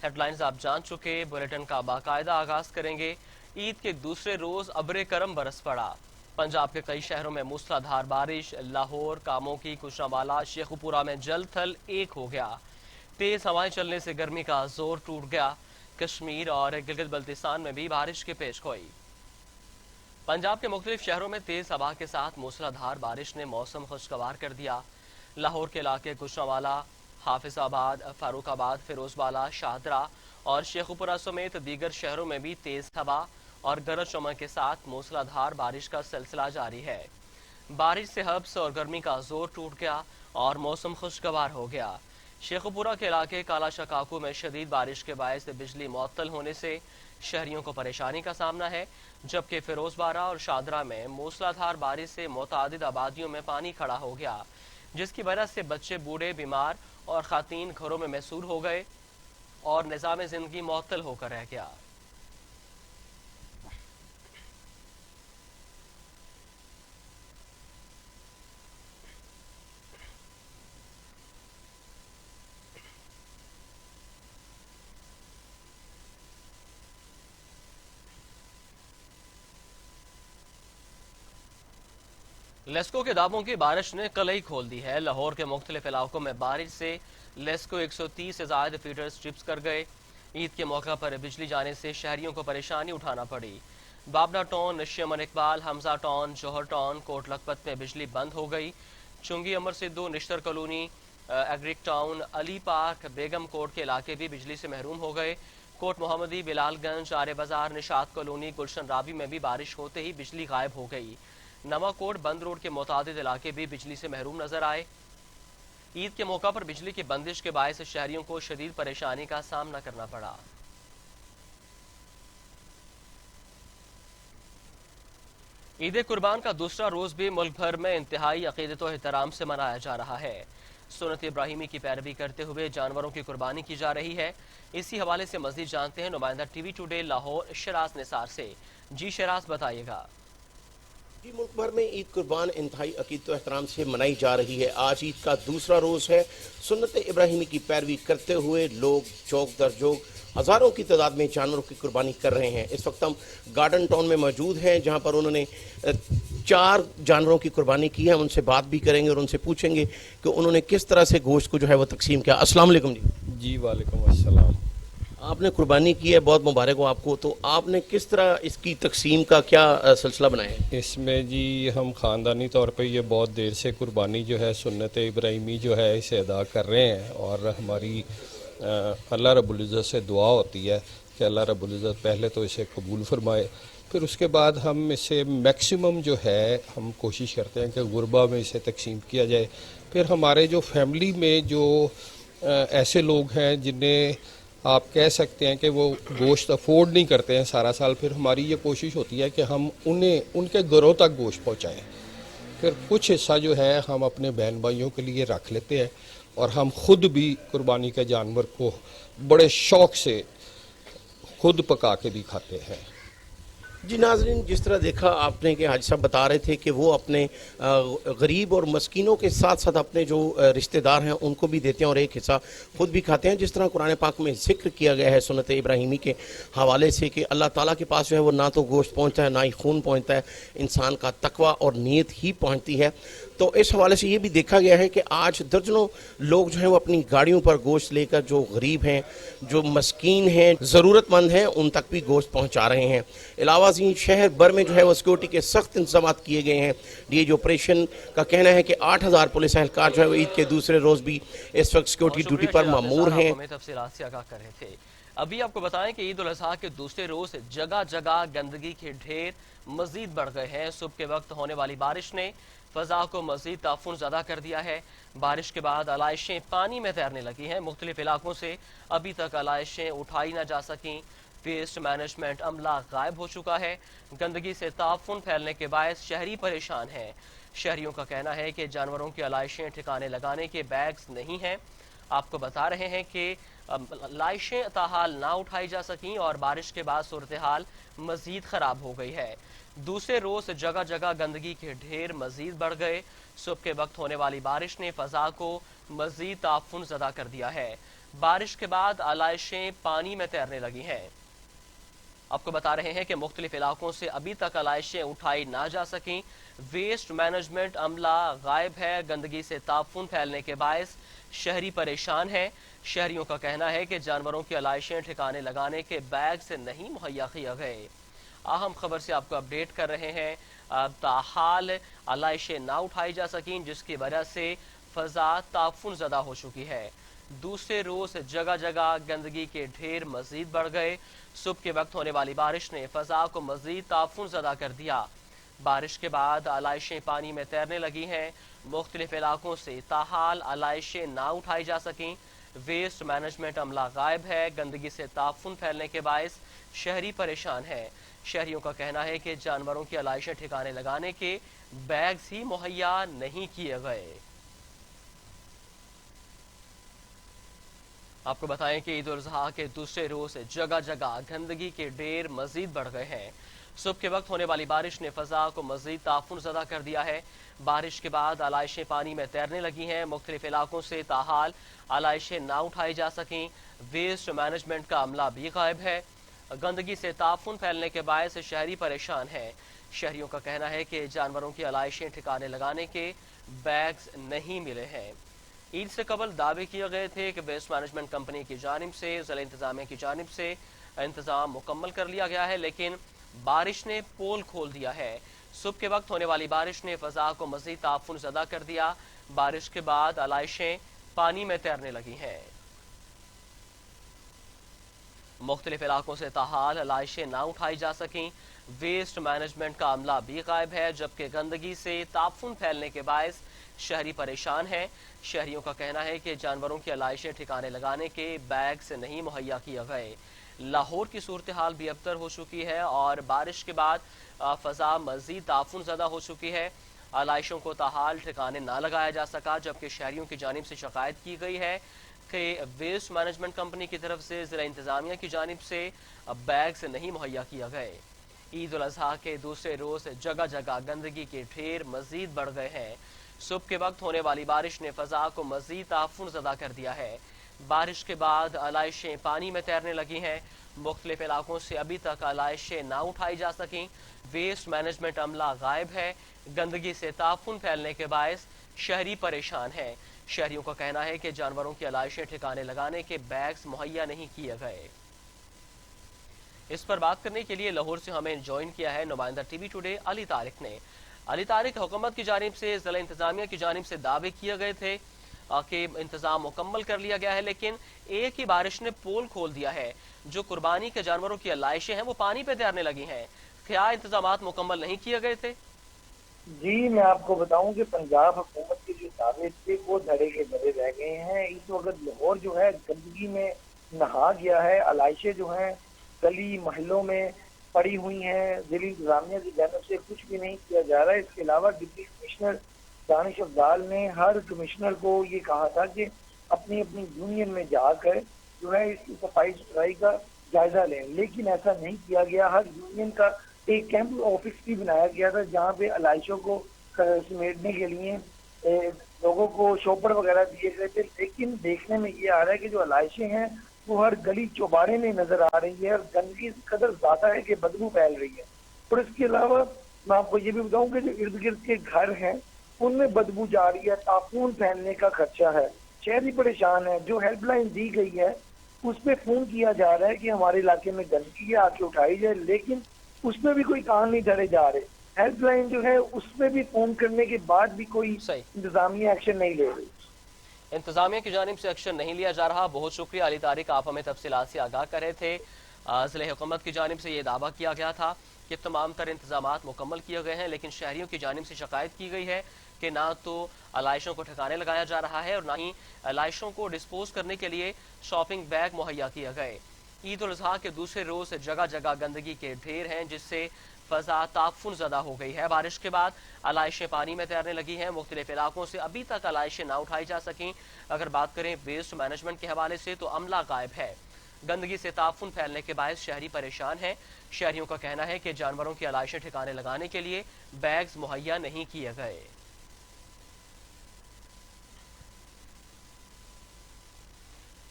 Head lines आप जान चुके, बुलेटिन का बाकायदा आगाज करेंगे। ईद के दूसरे रोज अब्र करम बरस पड़ा। पंजाब के कई शहरों में मूसलाधार बारिश। लाहौर, कामों की, गुजरांवाला, शेखुपुरा में जल थल एक हो गया। तेज हवाएं चलने से गर्मी का जोर टूट गया। कश्मीर और गिलगित बल्तिस्तान में भी बारिश की पेशगोई। पंजाब के मुख्तलिफ शहरों में तेज हवा के साथ मूसलाधार बारिश ने मौसम खुशगवार कर दिया। लाहौर के इलाके गुजरांवाला, हाफिजाबाद, फारूकाबाद, फिरोजवाला, शाहदरा और शेखुपुरा समेत दीगर शहरों में भी तेज हवा और गरज चमक के साथ मूसलाधार बारिश का सिलसिला जारी है। बारिश से हब्स और गर्मी का जोर टूट गया और मौसम खुशगवार हो गया। शेखुपुरा के इलाके काला शकाकू में शदीद बारिश के बायस बिजली मुअत्तल होने से शहरियों को परेशानी का सामना है, जबकि फिरोजबारा और शादरा में मूसलाधार बारिश से मुतादिद आबादियों में पानी खड़ा हो गया, जिसकी वजह से बच्चे, बूढ़े, बीमार और खातीन घरों में महसूर हो गए और निज़ाम जिंदगी मुअत्तल होकर रह गया। लेस्को के दावों की बारिश ने कलई खोल दी है। लाहौर के मुख्तलिफ इलाकों में बारिश से लेस्को 130 से ज्यादा फीडर स्ट्रिप्स कर गए। ईद के मौका पर बिजली जाने से शहरियों को परेशानी उठाना पड़ी। Babna town, Nasheman Iqbal, Hamza town, Johar town, Kot Lakhpat में बिजली बंद हो गई। Chungi, Amar Sidhu, Nishtar colony, agric town, Ali park, Begum Kot के इलाके भी बिजली से महरूम हो गए। कोट मोहम्मदी, बिलालगंज, आर्य बाजार, निशात कॉलोनी, गुलशन राबी में भी बारिश होते ही बिजली गायब हो गई। नवाकोट, बंद रोड के मुतादिद इलाके भी बिजली से महरूम नजर आए। ईद के मौका पर बिजली की बंदिश के बायस शहरियों को शदीद परेशानी का सामना करना पड़ा। ईद कुर्बान का दूसरा रोज भी मुल्क भर में इंतहाई अकीदत और एहतराम से मनाया जा रहा है। सुन्नत इब्राहिमी की पैरवी करते हुए जानवरों की कुर्बानी की जा रही है। इसी हवाले से मजीद जानते हैं नुमाइंदा टीवी टुडे लाहौर शराज निसार से। जी शराज, बताइएगा। जी, मुल्क भर में ईद कुर्बान इंतहाई अकीदत एहतराम से मनाई जा रही है। आज ईद का दूसरा रोज है। सुन्नत इब्राहिमी की पैरवी करते हुए लोग चौक दर चौक हजारों की तादाद में जानवरों की कुर्बानी कर रहे हैं। इस वक्त हम गार्डन टाउन में मौजूद हैं, जहां पर उन्होंने 4 जानवरों की कुर्बानी की है। हम उनसे बात भी करेंगे और उनसे पूछेंगे कि उन्होंने किस तरह से गोश्त को जो है वो तकसीम किया। अस्सलाम वालेकुम जी। जी वालेकुम अस्सलाम। आपने कुर्बानी की है, बहुत मुबारक हो आपको। तो आपने किस तरह इसकी तकसीम का क्या सिलसिला बनाया है? इसमें जी हम ख़ानदानी तौर पे ये बहुत देर से कुर्बानी जो है सुन्नत इब्राहिमी जो है इसे अदा कर रहे हैं, और हमारी अल्लाह रब्बुल इज़्ज़त से दुआ होती है कि अल्लाह रब्बुल इज़्ज़त पहले तो इसे कबूल फरमाए, फिर उसके बाद हम इसे मैक्सिमम जो है हम कोशिश करते हैं कि गुरबा में इसे तकसीम किया जाए। फिर हमारे जो फैमिली में जो ऐसे लोग हैं जिन्हें आप कह सकते हैं कि वो गोश्त अफोर्ड नहीं करते हैं सारा साल, फिर हमारी ये कोशिश होती है कि हम उन्हें उनके घरों तक गोश्त पहुंचाएं। फिर कुछ हिस्सा जो है हम अपने बहन भाइयों के लिए रख लेते हैं, और हम खुद भी कुर्बानी के जानवर को बड़े शौक़ से खुद पका के भी खाते हैं। जी नाज़रीन, जिस तरह देखा आपने कि हाजी साहब बता रहे थे कि वो अपने गरीब और मस्कीनों के साथ साथ अपने जो रिश्तेदार हैं उनको भी देते हैं और एक हिस्सा खुद भी खाते हैं। जिस तरह कुरान पाक में जिक्र किया गया है सुन्नत इब्राहिमी के हवाले से कि अल्लाह ताला के पास जो है वो ना तो गोश्त पहुँचता है, ना ही खून पहुँचता है, इंसान का तकवा और नीयत ही पहुँचती है। तो इस हवाले से ये भी देखा गया है कि आज दर्जनों लोग जो हैं वो अपनी गाड़ियों पर गोश्त लेकर जो गरीब हैं, जो मस्कीन हैं, ज़रूरतमंद हैं, उन तक भी गोश्त पहुंचा रहे हैं। अलावा शहर भर में जो है वो सिक्योरिटी के सख्त इंतजाम किए गए हैं। डीएजी ऑपरेशन का कहना है कि 8000 पुलिस एहलकार जो है वो ईद के दूसरे रोज़ भी इस वक्त सिक्योरिटी ड्यूटी पर मामूर हैं। अभी आपको बताएं कि ईद उल अजहा के दूसरे रोज जगह जगह गंदगी के ढेर मजीद बढ़ गए हैं। सुबह के वक्त होने वाली बारिश ने फजा को मजीद ताफुन ज़्यादा कर दिया है। बारिश के बाद आलाइशें पानी में तैरने लगी हैं। मुख्तलिफ इलाकों से अभी तक आलाइशें उठाई ना जा सकीं। वेस्ट मैनेजमेंट अमला गायब हो चुका है। गंदगी से ताफुन फैलने के बायस शहरी परेशान हैं। शहरियों का कहना है कि जानवरों की आलाइशें ठिकाने लगाने के बैग्स नहीं हैं। आपको बता रहे हैं कि लाइशें ताहाल ना उठाई जा सकीं और बारिश के बाद सूरत हाल मजीद खराब हो गई है। दूसरे रोज जगह जगह गंदगी के ढेर मजीद बढ़ गए। सुबह के वक्त होने वाली बारिश ने फजा को मजीद ताफुन ज़दा कर दिया है। بارش کے بعد علائشیں پانی میں تیرنے لگی ہیں۔ آپ کو بتا رہے ہیں کہ مختلف علاقوں سے ابھی تک علائشیں اٹھائی نہ جا سکیں۔ ویسٹ مینجمنٹ عملہ غائب ہے، گندگی سے تعفن پھیلنے کے باعث شہری پریشان ہیں۔ شہریوں کا کہنا ہے کہ جانوروں کی علائشیں ٹھکانے لگانے کے بیگ سے نہیں مہیا کیا گئے۔ اہم خبر سے آپ کو اپڈیٹ کر رہے ہیں۔ تاحال علائشیں نہ اٹھائی جا سکیں، جس کی وجہ سے فضا تعفن زدہ ہو چکی ہے۔ دوسرے روز جگہ جگہ گندگی کے ڈھیر مزید بڑھ گئے۔ صبح کے وقت ہونے والی بارش نے فضا کو مزید تعفن زدہ کر دیا۔ بارش کے بعد علائشیں پانی میں تیرنے لگی ہیں۔ مختلف علاقوں سے تاحال علائشیں نہ اٹھائی جا سکیں۔ ویسٹ مینجمنٹ عملہ غائب ہے، گندگی سے تعفن پھیلنے کے باعث شہری پریشان ہیں۔ شہریوں کا کہنا ہے کہ جانوروں کی علائشیں ٹھکانے لگانے کے بیگز ہی مہیا نہیں کیے گئے۔ آپ کو بتائیں کہ عید الاضحیٰ کے دوسرے روز جگہ جگہ گندگی کے ڈھیر مزید بڑھ گئے ہیں۔ صبح کے وقت ہونے والی بارش نے فضا کو مزید تعفن زدہ کر دیا ہے۔ بارش کے بعد علائشیں پانی میں تیرنے لگی ہیں۔ مختلف علاقوں سے تاحال علائشیں نہ اٹھائی جا سکیں۔ ویسٹ مینجمنٹ کا عملہ بھی غائب ہے۔ گندگی سے تعفن پھیلنے کے باعث شہری پریشان ہیں۔ شہریوں کا کہنا ہے کہ جانوروں کی علائشیں ٹھکانے لگانے کے بیگز نہیں ملے ہیں۔ عید سے قبل دعوے کیے گئے تھے کہ ویسٹ مینجمنٹ کمپنی کی جانب سے ضلع انتظامیہ کی جانب سے انتظام مکمل کر لیا گیا ہے، لیکن بارش نے پول کھول دیا ہے۔ صبح کے وقت ہونے والی بارش نے فضا کو مزید تعفن زدہ کر دیا۔ بارش کے بعد علائشیں پانی میں تیرنے لگی ہیں۔ مختلف علاقوں سے تاحال علائشیں نہ اٹھائی جا سکیں۔ ویسٹ مینجمنٹ کا عملہ بھی غائب ہے، جبکہ گندگی سے تعفن پھیلنے کے باعث شہری پریشان ہیں۔ شہریوں کا کہنا ہے کہ جانوروں کی علائشیں ٹھکانے لگانے کے بیگ سے نہیں مہیا کیے گئے۔ لاہور کی صورتحال بھی ابتر ہو چکی ہے اور بارش کے بعد فضا مزید تعفن زدہ ہو چکی ہے۔ علائشوں کو تاحال ٹھکانے نہ لگایا جا سکا، جبکہ شہریوں کی جانب سے شکایت کی گئی ہے کہ ویسٹ مینجمنٹ کمپنی کی طرف سے ضلع انتظامیہ کی جانب سے بیگز نہیں مہیا کیا گئے۔ عید الاضحیٰ کے دوسرے روز جگہ جگہ گندگی کے ڈھیر مزید بڑھ گئے ہیں۔ صبح کے وقت ہونے والی بارش نے فضا کو مزید تعفن زدہ کر دیا ہے۔ بارش کے بعد علائشیں پانی میں تیرنے لگی ہیں۔ مختلف علاقوں سے ابھی تک علائشیں نہ اٹھائی جا سکیں۔ ویسٹ مینجمنٹ عملہ غائب ہے، گندگی سے تعفن پھیلنے کے باعث شہری پریشان ہیں۔ شہریوں کا کہنا ہے کہ جانوروں کی علائشیں ٹھکانے لگانے کے بیگز مہیا نہیں کیے گئے۔ اس پر بات کرنے کے لیے لاہور سے ہمیں جوائن کیا ہے نمائندہ ٹی وی ٹوڈے علی طارق نے۔ علی طارق، حکومت کی جانب سے ضلع انتظامیہ کی جانب سے دعوے کیے گئے تھے کہ انتظام مکمل کر لیا گیا ہے، لیکن ایک ہی بارش نے پول کھول دیا ہے۔ جو قربانی کے جانوروں کی علائشیں ہیں وہ پانی پہ تیرنے لگی ہیں۔ کیا انتظامات مکمل نہیں کیے گئے تھے؟ جی، میں آپ کو بتاؤں کہ پنجاب حکومت کے جو دعوے تھے وہ دھڑے کے دھڑے رہ گئے ہیں۔ اس وقت لاہور جو ہے گندگی میں نہا گیا ہے۔ علائشیں جو ہیں گلی محلوں میں پڑی ہوئی ہیں۔ ضلع انتظامیہ کی جانب سے کچھ بھی نہیں کیا جا رہا ہے۔ اس کے علاوہ ڈپٹی کمشنر دانش افضال نے ہر کمشنر کو یہ کہا تھا کہ اپنی اپنی یونین میں جا کر جو ہے اس کی صفائی ستھرائی کا جائزہ لیں، لیکن ایسا نہیں کیا گیا۔ ہر یونین کا ایک کیمپ آفس بھی بنایا گیا تھا جہاں پہ علائشوں کو سمیٹنے کے لیے لوگوں کو شوپر وغیرہ دیے گئے تھے، لیکن دیکھنے میں یہ آ رہا ہے کہ جو علائشیں ہیں وہ ہر گلی چوبارے میں نظر آ رہی ہے اور گندگی اس قدر زیادہ ہے کہ بدبو پھیل رہی ہے۔ اور اس کے علاوہ میں آپ کو یہ بھی بتاؤں کہ جو ارد گرد کے گھر ہیں ان میں بدبو جا رہی ہے، تعفن پھیلنے کا خدشہ ہے، شہری پریشان ہے۔ جو ہیلپ لائن دی گئی ہے اس پہ فون کیا جا رہا ہے کہ ہمارے علاقے میں گندگی ہے، آ کے اٹھائی جائے، لیکن اس میں بھی کوئی کان نہیں دھرے جا رہے۔ ہیلپ لائن جو ہے اس میں بھی فون کرنے کے بعد بھی کوئی انتظامیہ ایکشن نہیں لے رہی۔ انتظامیہ کی جانب سے ایکشن نہیں لیا جا رہا۔ بہت شکریہ علی طارق، آپ ہمیں تفصیلات سے آگاہ کر رہے تھے۔ ضلع حکومت کی جانب سے یہ دعویٰ کیا گیا تھا کہ تمام تر انتظامات مکمل کیے گئے ہیں، لیکن شہریوں کی جانب سے شکایت کی گئی ہے کہ نہ تو علائشوں کو ٹھکانے لگایا جا رہا ہے اور نہ ہی علائشوں کو ڈسپوز کرنے کے لیے شاپنگ بیگ مہیا کیے گئے۔ عید الاضحیٰ کے دوسرے روز جگہ جگہ گندگی کے ڈھیر ہیں، جس سے فضا تعفن زدہ ہو گئی ہے۔ بارش کے بعد علائشیں پانی میں تیرنے لگی ہیں۔ مختلف علاقوں سے ابھی تک علائشیں نہ اٹھائی جا سکیں۔ اگر بات کریں ویسٹ مینجمنٹ کے حوالے سے تو عملہ غائب ہے۔ گندگی سے تعفن پھیلنے کے باعث شہری پریشان ہیں۔ شہریوں کا کہنا ہے کہ جانوروں کی علائشیں ٹھکانے لگانے کے لیے بیگز مہیا نہیں کیے گئے۔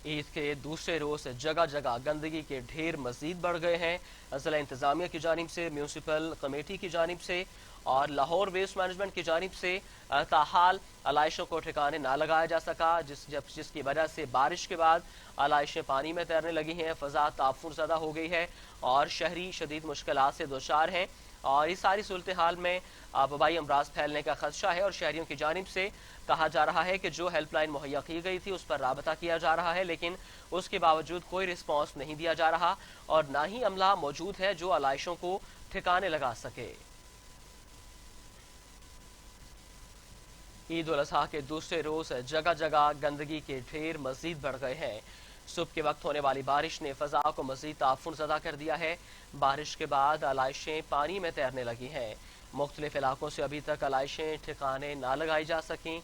ईद के दूसरे रोज जगह जगह गंदगी के ढेर मजीद बढ़ गए हैं। ज़िला इंतजामिया की जानिब से, म्यूनसिपल कमेटी की जानिब से और लाहौर वेस्ट मैनेजमेंट की जानिब से ताहाल आलाइशों को ठिकाने ना लगाया जा सका, जिसकी वजह से बारिश के बाद आलाइशें पानी में तैरने लगी हैं, फ़ज़ा ताफ़ुर ज़दा हो गई है और शहरी शदीद मुश्किलात से दोचार हैं। और इस सारी सूरत हाल में वबाई अमराज फैलने का खदशा है और शहरियों की जानिब से कहा जा रहा है कि जो हेल्पलाइन मुहैया की गई थी उस पर राबता किया जा रहा है, लेकिन उसके बावजूद कोई रिस्पॉन्स नहीं दिया जा रहा और ना ही अमला मौजूद है जो आलाइशों को ठिकाने लगा सके। ईद उल अज़हा के दूसरे रोज जगह जगह गंदगी के ढेर मजीद बढ़ गए हैं। सुबह के वक्त होने वाली बारिश ने फ़ज़ा को मजीद ताफ़ुन ज़दा कर दिया है। बारिश के बाद आलाइशें पानी में तैरने लगी हैं। मुख्तलिफ इलाकों से अभी तक आलाइशें ठिकाने ना लगाई जा सकें,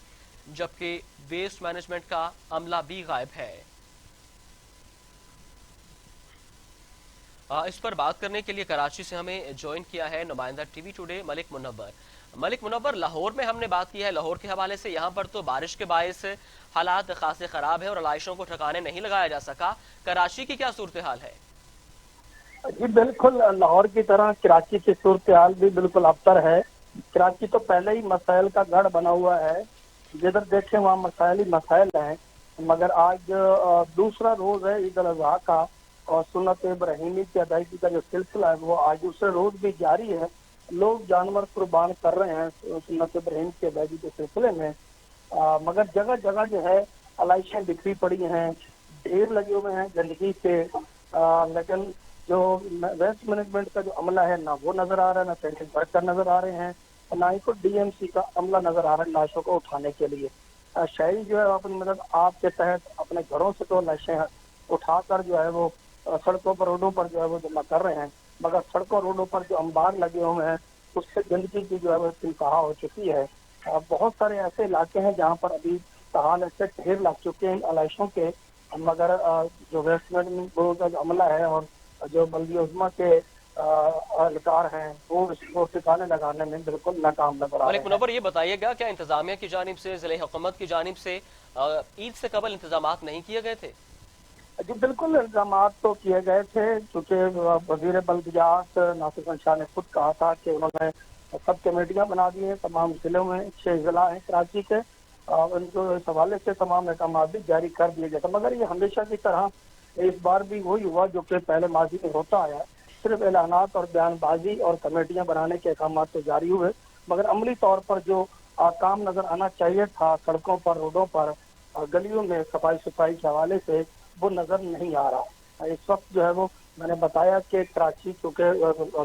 जबकि वेस्ट मैनेजमेंट का अमला भी गायब है। इस पर बात करने के लिए कराची से हमें ज्वाइन किया है नुमाइंदा टीवी टुडे मलिक मुनव्वर। मलिक मुनव्वर, लाहौर में हमने बात की है लाहौर के हवाले से। यहाँ पर तो बारिश के बायस हालात खासे खराब है और आलाइशों को ठिकाने नहीं लगाया जा सका। कराची की क्या सूरत हाल है? जी बिल्कुल, लाहौर की तरह कराची की सूरत हाल भी बिल्कुल अबतर है। कराची तो पहले ही मसाइल का गढ़ बना हुआ है, जिधर देखें वहाँ मसाइल ही मसाइल हैं। मगर आज दूसरा रोज है ईद उल अज़हा का और सुन्नत इब्राहिमी की अदायगी का जो सिलसिला है वो आज दूसरे रोज भी जारी है। लोग जानवर कुर्बान कर रहे हैं सुन्नत इब्राहिम की अदायगी के सिलसिले में, मगर जगह जगह जो है आलाइशें बिखरी पड़ी हैं, ढेर लगे हुए हैं गंदगी से। लेकिन जो वेस्ट मैनेजमेंट का जो अमला है ना वो नजर आ रहा है, ना सेंट्रल वर्कर नजर आ रहे हैं, ना ही कोई डीएमसी का अमला नजर आ रहा है लाशों को उठाने के लिए। शहरी जो है अपनी मदद आप के तहत अपने घरों से तो लाशें उठाकर जो है वो सड़कों पर रोडों पर जो है वो जमा कर रहे हैं, मगर सड़कों रोडों पर जो अंबार लगे हुए हैं उससे गंदगी की जो है वो इंतहा हो चुकी है। बहुत सारे ऐसे इलाके हैं जहाँ पर अभी तहाल ऐसे ढेर लग चुके हैं आलाइशों के, मगर जो वेस्ट मैनेजमेंट का जो अमला है और जो बल्दिया उज़्मा के एहलकार हैं वो इसको ठिकाने लगाने में बिल्कुल नाकाम नजर आ रहे हैं। मुनव्वर, ये बताइएगा क्या इंतजामिया की जानिब से, ज़िले हुकूमत की जानिब से ईद से कबल इंतजामात नहीं किए गए थे? जी बिल्कुल, इल्जाम तो किए गए थे, क्योंकि वजीर बल्दियात नासिर खान शाह ने खुद कहा था कि उन्होंने सब कमेटियां बना दी हैं तमाम जिलों में। 6 जिला हैं कराची के, उनको इस हवाले से तमाम अहकाम भी जारी कर दिए गए थे। मगर ये हमेशा की तरह इस बार भी वही हुआ जो कि पहले माजी में होता आया। सिर्फ ऐलानात और बयानबाजी और कमेटियां बनाने के अहकाम तो जारी हुए, मगर अमली तौर पर जो काम नजर आना चाहिए था सड़कों पर, रोडों पर, गलियों में सफाई सुथराई के हवाले से वो नजर नहीं आ रहा। इस वक्त जो है वो मैंने बताया कि कराची क्योंकि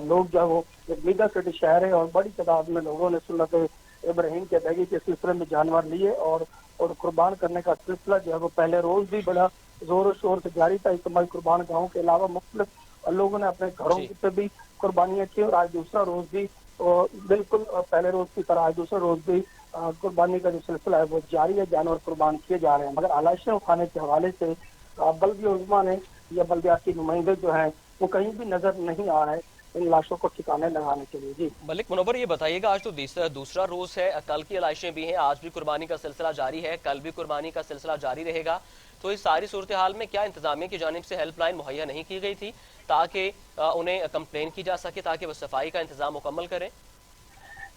लोग जो है वो एक मेगा सिटी शहर है और बड़ी तादाद में लोगों ने सुन्नत इब्राहिम के अदायगी के सिलसिले में जानवर लिए और कुर्बान करने का सिलसिला जो है वो पहले रोज भी बड़ा जोर शोर से जारी था। इज्तिमाई कुर्बान गाँव के अलावा मुख्तलिफ लोगों ने अपने घरों पे भी कुर्बानियाँ की और आज दूसरा रोज भी बिल्कुल पहले रोज की तरह आज दूसरा रोज भी कुर्बानी का जो सिलसिला है वो जारी है, जानवर कुर्बान किए जा रहे हैं। मगर आलाइशें उठाने के हवाले से बल्दिया उज़्मा ने या बल्दियाती नुमाइंदे जो हैं वो कहीं भी नजर नहीं आ रहे इन लाशों को ठिकाने लगाने के लिए। जी मलिक मुनव्वर, ये बताइएगा आज तो दूसरा रोज है, कल की आलाइशें भी हैं, आज भी कुर्बानी का सिलसिला जारी है, कल भी कुर्बानी का सिलसिला जारी रहेगा, तो इस सारी सूरत हाल में क्या इंतजामिया की जानिब से हेल्पलाइन मुहैया नहीं की गई थी ताकि उन्हें कंप्लेन की जा सके, ताकि वो सफाई का इंतजाम मुकम्मल करें?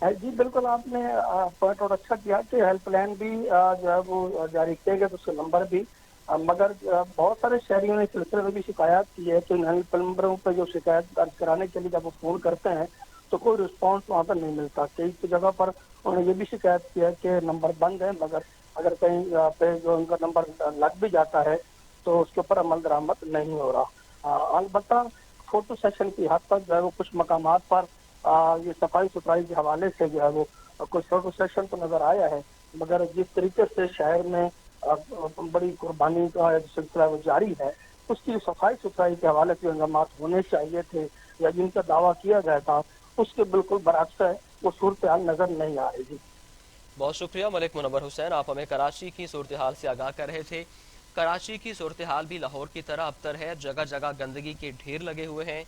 जी बिल्कुल, आपने पॉइंट और अच्छा किया कि हेल्पलाइन भी जो है वो जारी किए गए, तो उसके नंबर भी, मगर बहुत सारे शहरियों ने इस सिलसिले में भी शिकायत की है कि इन हेल्प नंबरों पर जो शिकायत दर्ज कराने के लिए जब वो फोन करते हैं तो कोई रिस्पांस वहाँ पर नहीं मिलता। कई जगह पर उन्होंने ये भी शिकायत की है कि नंबर बंद है, मगर अगर कहीं पे जो उनका नंबर लग भी जाता है तो उसके ऊपर अमल दरामद नहीं हो रहा। अलबत्ता फोटो सेशन की हद तक जो है वो कुछ मकामात पर ये सफाई सुथराई के हवाले से जो है वो कुछ फोटो सेशन तो नजर आया है, मगर जिस तरीके से शहर में बड़ी कुर्बानी का सिलसिला वो जारी है उसकी सफाई सुथराई के हवाले से इंतजाम होने चाहिए थे या जिनका दावा किया गया था उसके बिल्कुल बरअक्स है, वो सूरत हाल नजर नहीं आ रही। जी बहुत शुक्रिया मलिक मुनव्वर हुसैन, आप हमें कराची की सूरत हाल से आगाह कर रहे थे। कराची की सूरत हाल भी लाहौर की तरह अबतर है, जगह जगह गंदगी के ढेर लगे हुए हैं,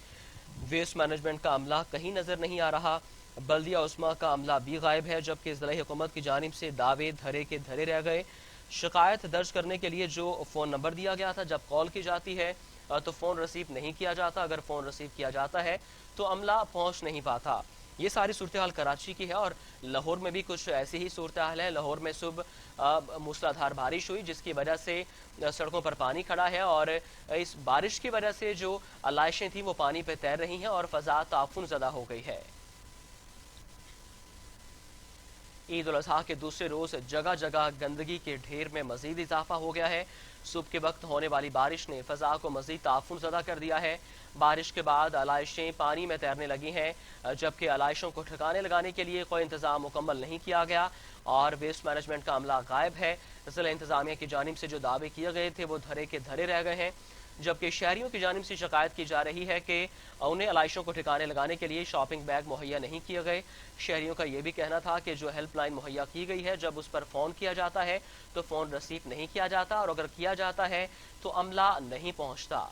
वेस्ट मैनेजमेंट का अमला कहीं नजर नहीं आ रहा, बल्दिया उज़्मा का अमला भी गायब है, जबकि ज़िला हुकूमत की जानिब से दावे धरे के धरे रह गए। शिकायत दर्ज करने के लिए जो फ़ोन नंबर दिया गया था, जब कॉल की जाती है तो फ़ोन रिसीव नहीं किया जाता, अगर फ़ोन रिसीव किया जाता है तो अमला पहुंच नहीं पाता। ये सारी सूरत हाल कराची की है और लाहौर में भी कुछ ऐसी ही सूरत हाल है। लाहौर में सुबह मूसलाधार बारिश हुई जिसकी वजह से सड़कों पर पानी खड़ा है और इस बारिश की वजह से जो आलाइशें थी वो पानी पे तैर रही हैं और फ़ज़ा ताफुन ज़दा हो गई है। ईद उल अज़हा के दूसरे रोज़ जगह जगह गंदगी के ढेर में मज़ीद इजाफा हो गया है। सुबह के वक्त होने वाली बारिश ने फ़ज़ा को मज़ीद ताफुन ज़दा कर दिया है। बारिश के बाद आलाइशें पानी में तैरने लगी हैं, जबकि आलाइशों को ठिकाने लगाने के लिए कोई इंतज़ाम मुकम्मल नहीं किया गया और वेस्ट मैनेजमेंट का अमला गायब है। ज़िला इंतज़ामिया की जानिब से जो दावे किए गए थे वो धरे के धरे रह गए हैं, जबकि शहरियों की जानिब से शिकायत की जा रही है कि उन्हें आलाइशों को ठिकाने लगाने के लिए शॉपिंग बैग मुहैया नहीं किए गए। शहरियों का यह भी कहना था कि जो हेल्पलाइन मुहैया की गई है, जब उस पर फ़ोन किया जाता है तो फ़ोन रिसीव नहीं किया जाता और अगर किया जाता है तो अमला नहीं पहुंचता।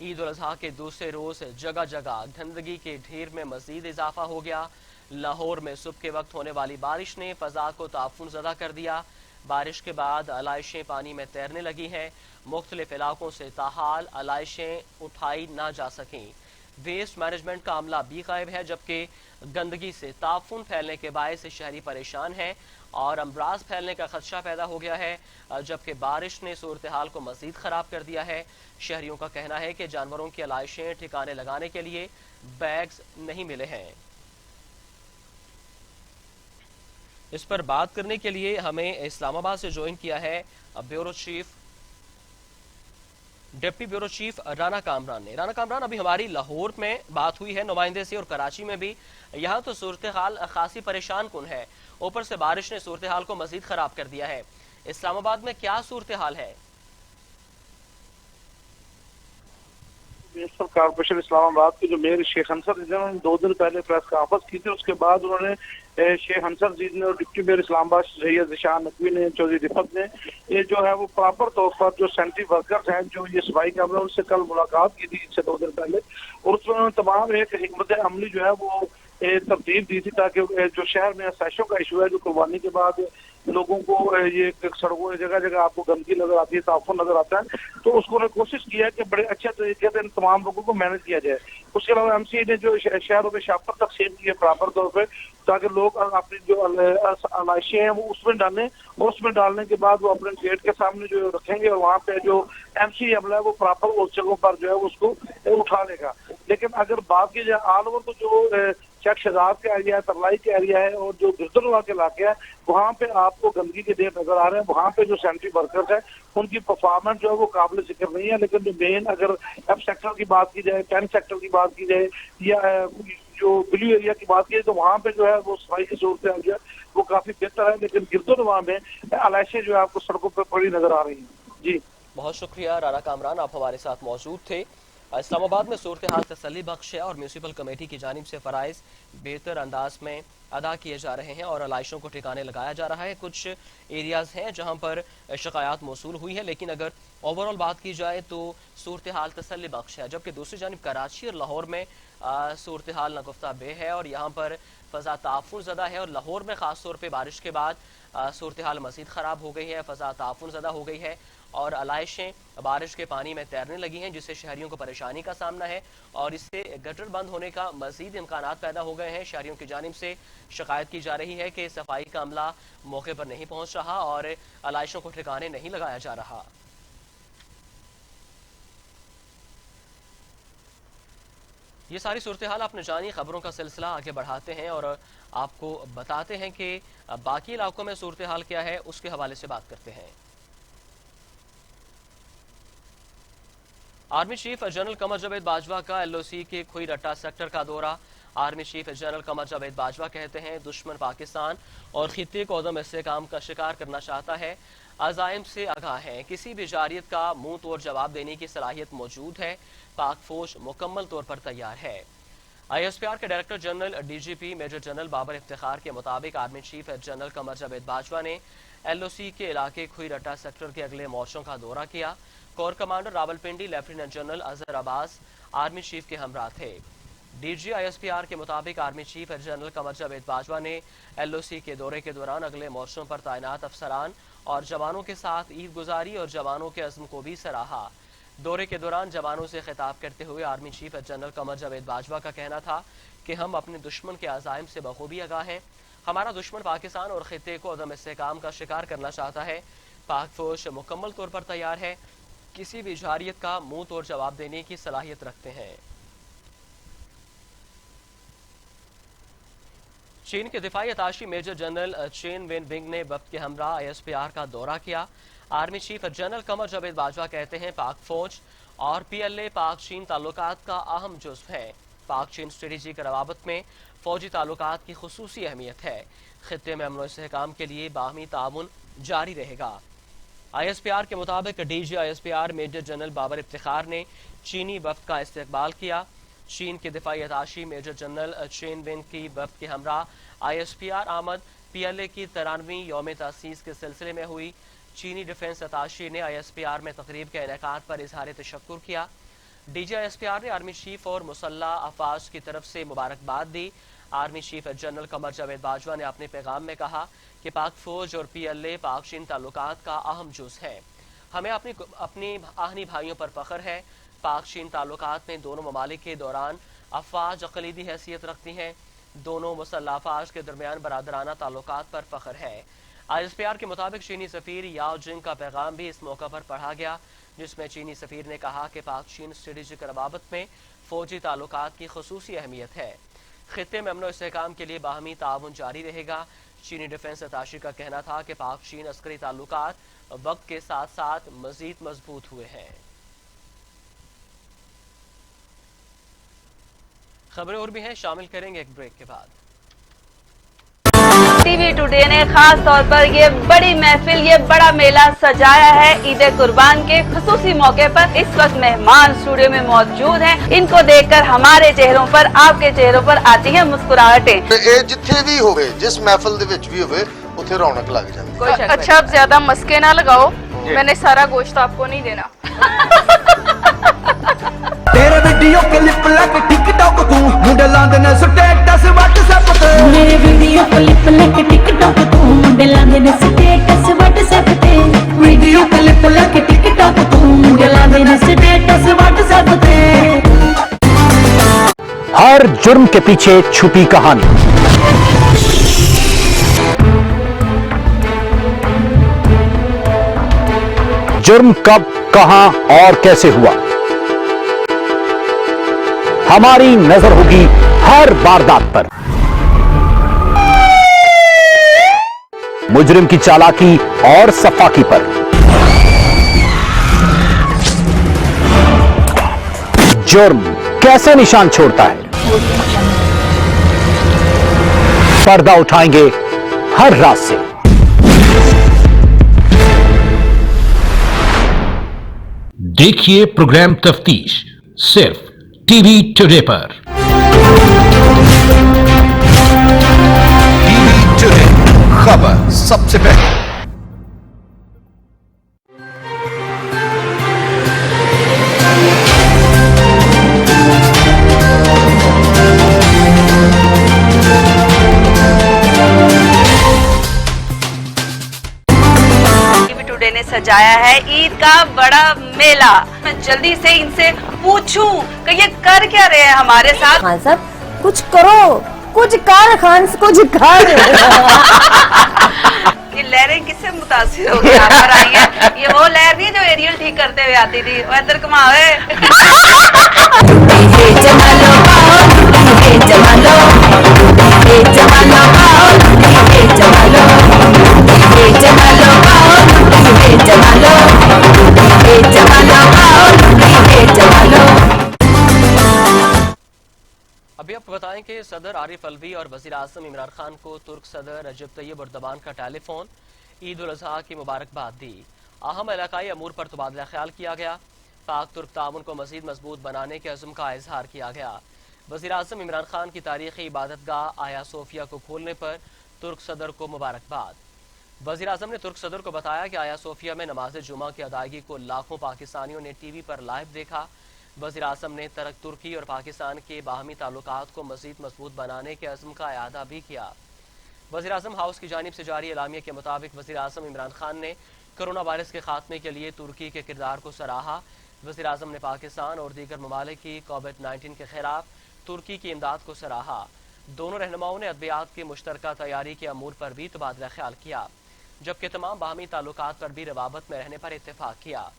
ईद उल अज़हा के दूसरे रोज़ जगह जगह गंदगी के ढेर में मज़ीद इजाफा हो गया। लाहौर में सुबह के वक्त होने वाली बारिश ने फ़ज़ा को ताफुन ज़दा कर दिया। बारिश के बाद आलाइशें पानी में तैरने लगी हैं। मुख्तलिफ इलाकों से ताहाल आलाइशें उठाई ना जा सकें। वेस्ट मैनेजमेंट का अमला भी गायब है, जबकि गंदगी से ताफुन फैलने के बायस शहरी परेशान हैं और अमराज फैलने का खदशा पैदा हो गया है, जबकि बारिश ने सूरत हाल को मज़ीद ख़राब कर दिया है। शहरियों का कहना है कि जानवरों की आलाइशें ठिकाने लगाने के लिए बैग्स नहीं मिले हैं। इस पर बात करने के लिए हमें इस्लामाबाद से ज्वाइन किया है deputy bureau chief Rana Kamran ने। राना कामरान, अभी हमारी लाहौर में बात हुई है नुमाइंदे से और कराची में भी, यहाँ तो सूरत हाल खासी परेशान कुन है, ऊपर से बारिश ने सूरत हाल को मजीद खराब कर दिया है। इस्लामाबाद में क्या सूरत हाल है? म्यूनसिपल कॉर्पोरेशन इस्लामाबाद के जो मेयर शेख अंसर जी ने 2 दिन पहले प्रेस कॉन्फ्रेंस की थी, उसके बाद उन्होंने शेख अंसर जी ने और डिप्टी मेयर इस्लामाबाद सैयद ज़िशान नकवी ने, चौधरी रिफत ने, ये जो है वो प्रॉपर तौर पर जो सेंट्री वर्कर्स हैं जो ये सफाई काम है उनसे कल मुलाकात की थी इससे 2 दिन पहले, और उसमें उन्होंने तमाम एक हिकमत अमली जो है वो तरतीब दी थी ताकि जो शहर में सैशों का इशू है, जो कुर्बानी के बाद लोगों को ये सड़कों जगह जगह आपको गंदगी नजर आती है, ताफुन नजर आता है, तो उसको कोशिश किया है कि बड़े अच्छे तरीके से इन तमाम लोगों को मैनेज किया जाए। उसके अलावा एमसीए ने जो शहरों में शापर तकसीम की है प्रॉपर तौर पर, ताकि लोग अपनी जो आलाइशें हैं वो उसमें डालें और उसमें डालने के बाद वो अपने गेट के सामने जो रखेंगे और वहाँ पे जो एमसीए अमला है वो प्रॉपर उस जगहों पर जो है उसको उठा लेगा। लेकिन अगर बात की जाए ऑल ओवर तो जो चक शहजाद का एरिया है, तरलाई का एरिया है और जो गिरदरवा के इलाके है, वहाँ पे आपको गंदगी के ढेर नजर आ रहे हैं। वहाँ पे जो सेंट्री वर्कर्स है उनकी परफॉर्मेंस जो है वो काबिल जिक्र नहीं है। लेकिन जो मेन अगर एफ सेक्टर की बात की जाए, 10 सेक्टर की बात की जाए या जो ब्लू एरिया की बात की जाए, तो वहाँ पे जो है वो सफाई की सूरत है वो काफी बेहतर है। लेकिन गिरदरवा में आलाइशें जो है आपको सड़कों पर पड़ी नजर आ रही है। जी बहुत शुक्रिया राना कामरान, आप हमारे साथ मौजूद थे। इस्लामाबाद में सूरत हाल तसल्ली बख्श है और म्यूनसिपल कमेटी की जानिब से फ़राइज़ बेहतर अंदाज में अदा किए जा रहे हैं और आलाइशों को ठिकाने लगाया जा रहा है। कुछ एरियाज़ हैं जहां पर शिकायत मौसूल हुई है, लेकिन अगर ओवरऑल बात की जाए तो सूरत हाल तसल्ली बख्श है, जबकि दूसरी जानिब कराची और लाहौर में सूरत हाल नगुफ्ता बे है और यहाँ पर फ़ज़ा ताफुन ज़दा है। और लाहौर में ख़ास तौर पर बारिश के बाद सूरत हाल मज़ीद ख़राब हो गई है, फ़ज़ा ताफुन ज़दा हो गई है और आलाइशें बारिश के पानी में तैरने लगी हैं, जिससे शहरियों को परेशानी का सामना है और इससे गटर बंद होने का मज़ीद इम्कानात पैदा हो गए हैं। शहरियों की जानिब से शिकायत की जा रही है कि सफाई का अमला मौके पर नहीं पहुंच रहा और आलाइशों को ठिकाने नहीं लगाया जा रहा। ये सारी सूरत हाल आपने जानी। खबरों का सिलसिला आगे बढ़ाते हैं और आपको बताते हैं कि बाकी इलाकों में सूरत हाल क्या है, उसके हवाले से बात करते हैं। Army chief general Qamar Javed Bajwa का एलओसी के खुई रट्टा सेक्टर का दौरा। Army chief general Qamar Javed Bajwa कहते हैं दुश्मन पाकिस्तान और खित्ते को अदम इस्तेहकाम का शिकार करना चाहता है, अज़ाइम से आगाह है, किसी भी जारियत का मुंह तोड़ जवाब देने की सलाहियत मौजूद है, पाक फौज मुकम्मल तौर पर तैयार है। ISPR के director general DGP major general Babar Iftikhar के मुताबिक army chief general Qamar Javed Bajwa ने LOC के इलाके खुई रट्टा सेक्टर के अगले मोर्चों का दौरा किया। Core commander Rawalpindi lieutenant general Azhar Abbas army chief के हमरा थे। DG-ISPR के मुताबिक army chief general Qamar Javed Bajwa ने LOC के दौरे के दौरान अगले मोर्चों पर तैनात अफसरान और जवानों के साथ ईद गुजारी और जवानों के अज़्म को भी सराहा। दौरे के दौरान जवानों से खिताब करते हुए army chief general Qamar Javed Bajwa का कहना था कि हम अपने दुश्मन के अज़ाइम से बखूबी आगाह हैं। हमारा दुश्मन पाकिस्तान और खित्ते को अदम इस्तेहकाम का शिकार करना चाहता है। पाक फौज मुकम्मल तौर पर तैयार है, किसी भी जारियत का मुंह तोड़ जवाब देने की सलाहियत रखते हैं। चीन के दिफाई अताशी major general Chen Wen Bing ने वक्त के हमरा ISPR का दौरा किया। Army chief general Qamar Javed Bajwa कहते हैं पाक फौज और PLA पाक चीन ताल्लुकात का अहम जुज़्व है। पाक चीन स्ट्रेटजी के रवाबत में फौजी ताल्लुकात की खुसूसी अहमियत है। खित्ते में अमन इस्तेहकाम के लिए बाहमी ताउन जारी रहेगा। ISPR के मुताबिक DG-ISPR major general Babar Iftikhar ने चीनी वफ्द का इस्तकबाल किया। चीन के दिफाई अताशी मेजर जनरल चेन वेन की वफ्द के हमरा ISPR आमद PLA की 93वीं यौम तासीस के सिलसिले में हुई। चीनी डिफेंस अताशी ने ISPR में तकरीब के इनेकाद पर इजहार तशक्कुर किया। DG-ISPR ने आर्मी चीफ और मुसल्लह अफवाज की तरफ से मुबारकबाद दी। Army chief general Qamar Javed Bajwa ने अपने पैगाम में कहा कि पाक फौज और PLA पाक चीन ताल्लुकात का अहम जुज़ है। हमें अपनी आहनी भाइयों पर फख्र है। पाक चीन ताल्लुकात में दोनों ममालिक के दौरान अफवाज अक़लीदी हैसियत रखती हैं। दोनों मुसल्लह अफवाज के दरमियान बरादराना ताल्लुकात पर फख्र है। ISPR के मुताबिक चीनी सफ़ीर याओ जिंग का पैगाम भी इस मौका पर पढ़ा गया, जिसमें चीनी सफ़ीर ने कहा कि पाक चीन स्ट्रेटजिक रवाबत में फ़ौजी ताल्लुकात की खुसूसी अहमियत है। खित्ते में अमन इस्तेहकाम के लिए बाहमी ताउन जारी रहेगा। चीनी डिफेंस अताशी का कहना था कि पाक चीन अस्करी ताल्लुकात वक्त के साथ साथ मजीद मजबूत हुए हैं। खबरें और भी हैं, शामिल करेंगे एक ब्रेक के बाद। टीवी टुडे ने खास तौर पर ये बड़ी महफिल, ये बड़ा मेला सजाया है ईद कुर्बान के खुसूसी मौके पर। इस वक्त मेहमान स्टूडियो में मौजूद हैं। इनको देखकर हमारे चेहरों पर, आपके चेहरों पर आती है मुस्कुराहटें। जिथे भी होवे, जिस महफिल दे विच भी होवे, उथे रौनक लग जाती है। अच्छा, अब ज्यादा मस्के ना लगाओ, मैंने सारा गोश्त आपको नहीं देना। तेरे वीडियो क्लिप लग टिकटॉक तू मुंडे लांदे ने स्टेटस व्हाट्सएप पे। मेरे वीडियो क्लिप लग टिकटॉक तू मुंडे लांदे ने स्टेटस व्हाट्सएप पे। वीडियो क्लिप लग टिकटॉक तू मुंडे लांदे ने स्टेटस व्हाट्सएप पे। हर जुर्म के पीछे छुपी कहानी, जुर्म कब, कहां और कैसे हुआ, हमारी नजर होगी हर वारदात पर। मुजरिम की चालाकी और सफाकी पर। जुर्म कैसे निशान छोड़ता है, पर्दा उठाएंगे हर रात से। देखिए प्रोग्राम तफ्तीश सिर्फ टीवी टुडे पर। टीवी टुडे, खबर सबसे पहले। टीवी टुडे ने सजाया है ईद का बड़ा मेला। मैं जल्दी से इनसे पूछूं कि ये कर क्या रहे हैं हमारे साथ। खान साहब कुछ करो, कुछ कर खान, कुछ कर। ये लहरें किससे मुतासिर हो गई यहाँ पर आई हैं? ये वो लहर नहीं जो एरियल ठीक करते हुए आती थी, वो इधर कमावे। अभी आपको बताएं कि सदर आरिफ अलवी और वज़ीर आज़म इमरान खान को तुर्क सदर रजब तैयब एर्दोगान का टेलीफोन ईद उल अज़हा की मुबारकबाद दी। अहम इलाकाई अमूर पर तबादला ख्याल किया गया। पाक तुर्क ताउन को मज़ीद मजबूत बनाने के अज़्म का इजहार किया गया। वज़ीर आज़म इमरान खान की तारीखी इबादतगाह आया सोफिया को खोलने पर तुर्क सदर को मुबारकबाद। वज़ीर आज़म ने तुर्क सदर को बताया कि आया सोफिया में नमाज जुमा की अदायगी को लाखों पाकिस्तानियों ने TV पर लाइव देखा। वज़ीर आज़म ने तुर्की और पाकिस्तान के बाहमी ताल्लुकात को मज़ीद मजबूत बनाने के अज़्म का इआदा भी किया। वज़ीर आज़म हाउस की जानिब से जारी एलामिया के मुताबिक वज़ीर आज़म इमरान खान ने कोरोना वायरस के खात्मे के लिए तुर्की के किरदार को सराहा। वज़ीर आज़म ने पाकिस्तान और दीगर ममालिक की कोविड-19 के खिलाफ तुर्की की इमदाद को सराहा। दोनों रहनुमाओं ने अद्वियात की मुश्तरका तैयारी के अमूर पर भी तबादला ख्याल किया, जबकि तमाम बाहमी ताल्लुकात पर भी रवाबत में रहने पर इत्तेफाक किया।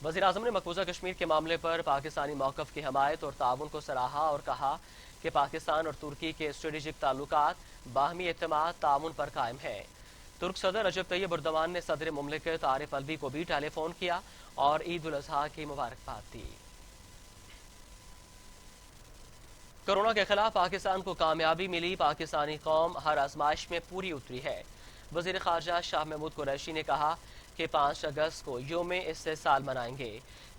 वज़ीर आज़म ने मकबूजा कश्मीर के मामले पर पाकिस्तानी मौक़िफ़ की हमायत और ताउन को सराहा और कहा कि पाकिस्तान और तुर्की के स्ट्रेटेजिक ताल्लुकात बाहमी एतमाद ताउन पर कायम है। तुर्क सदर रजब तैयब एर्दोगान ने सदर मुमलिकत आरिफ अलवी को भी टेलीफोन किया और ईद उल अज़हा की मुबारकबाद दी। कोरोना के खिलाफ पाकिस्तान को कामयाबी मिली, पाकिस्तानी कौम हर आजमाइश में पूरी उतरी है। वज़ीर ख़ारजा शाह महमूद कुरैशी ने कहा कि 5 अगस्त को यौम इस्तेसाल मनाएंगे।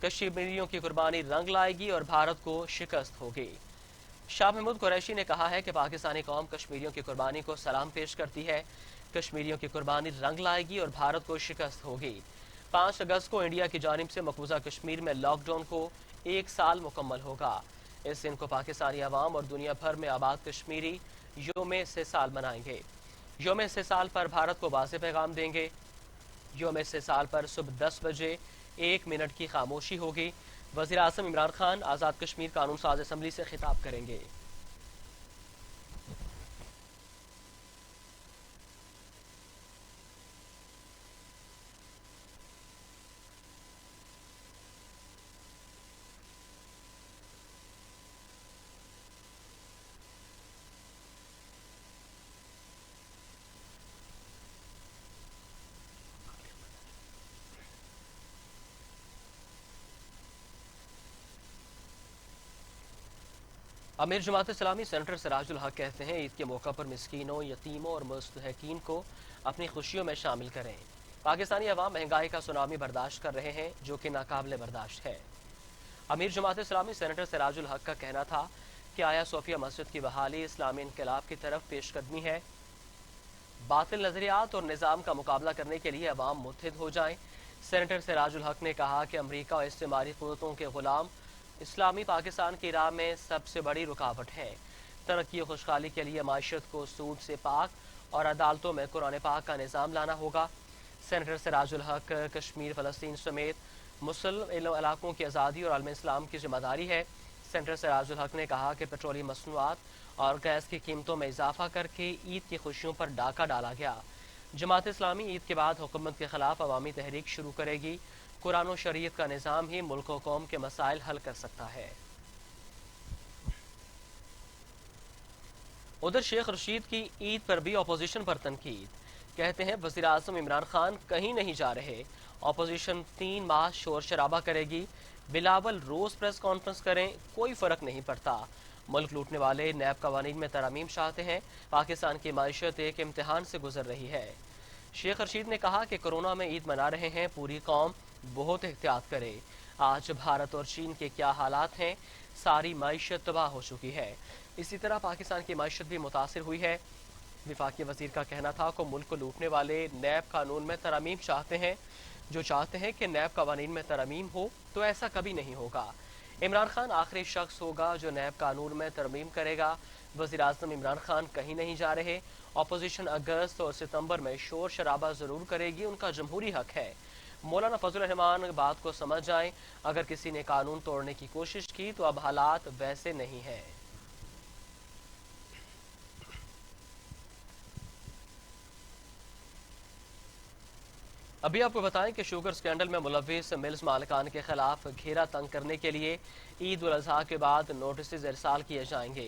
कश्मीरियों की कुर्बानी रंग लाएगी और भारत को शिकस्त होगी। शाह महमूद कुरैशी ने कहा है कि पाकिस्तानी कौम कश्मीरियों की कुर्बानी को सलाम पेश करती है। कश्मीरियों की कुर्बानी रंग लाएगी और भारत को शिकस्त होगी। 5 अगस्त को इंडिया की जानिब से मकबूजा कश्मीर में लॉकडाउन को 1 साल मुकम्मल होगा। इस दिन को पाकिस्तानी अवाम और दुनिया भर में आबाद कश्मीरी यौम इस्तेसाल मनाएंगे। यौम इस्तेसाल पर भारत को वाज़ेह पैगाम देंगे। यौम इस्तेसाल पर सुबह 10 बजे 1 मिनट की खामोशी होगी। वज़ीर आज़म इमरान खान आज़ाद कश्मीर कानून साज असम्बली से खिताब करेंगे। अमीर जमात इस्लामी सेनेटर सिराजुल हक कहते हैं ईद के मौका पर मिस्कीनों, यतीमों और मुस्तहकीन को अपनी खुशियों में शामिल करें। पाकिस्तानी अवाम महंगाई का सुनामी बर्दाश्त कर रहे हैं, जो कि नाकाबिले बर्दाश्त है। अमीर जमात इस्लामी सेनेटर सिराजुल हक का कहना था कि आया सोफिया मस्जिद की बहाली इस्लामी इनकलाब की तरफ पेशकदमी है। बातिल नजरियात और निज़ाम का मुकाबला करने के लिए अवाम मुत्तहिद हो जाएं। सेनेटर सिराजुल हक ने कहा कि अमरीका और इस्तेमारी कुव्वतों के गुलाम इस्लामी पाकिस्तान की राह में सबसे बड़ी रुकावट है। तरक्की और खुशहाली के लिए माशत को सूद से पाक और अदालतों में कुरान पाक का निज़ाम लाना होगा। सेनेटर सिराजुल हक कश्मीर, फ़लस्तीन समेत मुस्लिम इलाकों की आज़ादी और आलम इस्लाम की जिम्मेदारी है। सेनेटर सिराजुल हक ने कहा कि पेट्रोलियम मसनूआत और गैस की कीमतों में इजाफा करके ईद की खुशियों पर डाका डाला गया। जमात इस्लामी ईद के बाद हुकूमत के खिलाफ अवामी तहरीक शुरू करेगी। कुरान और शरीयत का निज़ाम ही मुल्क और कौम के मसाइल हल कर सकता है। उधर शेख रशीद की ईद पर भी अपोजिशन पर तनकीद। कहते हैं वज़ीर आज़म इमरान खान कहीं नहीं जा रहे। अपोजिशन 3 माह शोर शराबा करेगी। बिलावल रोज प्रेस कॉन्फ्रेंस करें, कोई फर्क नहीं पड़ता। मुल्क लूटने वाले नैब कवानीन में तरमीम चाहते हैं। पाकिस्तान की मायशत एक इम्तिहान से गुजर रही है। शेख रशीद ने कहा कि कोरोना में ईद मना रहे हैं, पूरी कौम बहुत एहतियात करे। आज भारत और चीन के क्या हालात हैं, सारी मायशत तबाह हो चुकी है। इसी तरह पाकिस्तान की मायशत भी मुतासिर हुई है। विफाकी वजीर का कहना था कि मुल्क को लूटने वाले नैब कानून में तरमीम चाहते हैं। जो चाहते हैं कि नैब कवानीन में तरमीम हो, तो ऐसा कभी नहीं होगा। इमरान खान आखिरी शख्स होगा जो नैब कानून में तरमीम करेगा। वज़ीर आज़म इमरान खान कहीं नहीं जा रहे। अपोजिशन अगस्त और सितंबर में शोर शराबा जरूर करेगी, उनका जमहूरी हक है। मौलाना फजल रहमान बात को समझ जाएं। अगर किसी ने कानून तोड़ने की कोशिश की तो अब हालात वैसे नहीं हैं। अभी आपको बताएं कि शुगर स्कैंडल में मुलव्विस मिल्स मालिकान के खिलाफ घेरा तंग करने के लिए ईद उल अज़हा के बाद नोटिस इरसाल किए जाएंगे।